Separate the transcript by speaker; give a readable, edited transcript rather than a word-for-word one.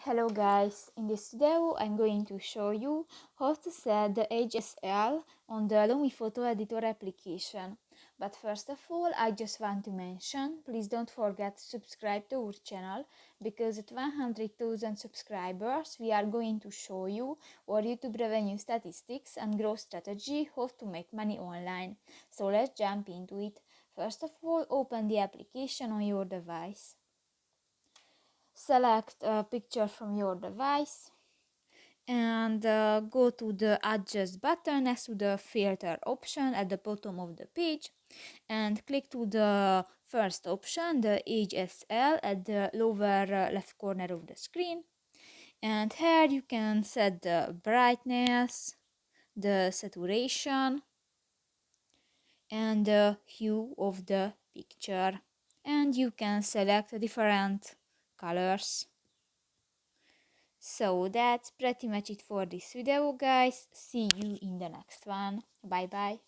Speaker 1: Hello guys, in this video I'm going to show you how to set the HSL on the Lumii-Photo Editor application. But first of all, I just want to mention, please don't forget to subscribe to our channel, because at 100,000 subscribers we are going to show you our YouTube revenue statistics and growth strategy, how to make money online. So let's jump into it. First of all, open the application on your device. Select a picture from your device and go to the adjust button next to the filter option at the bottom of the page and click to the first option, the HSL, at the lower left corner of the screen. And here you can set the brightness, the saturation and the hue of the picture, and you can select different colors. So that's pretty much it for this video, guys. See you in the next one. Bye bye.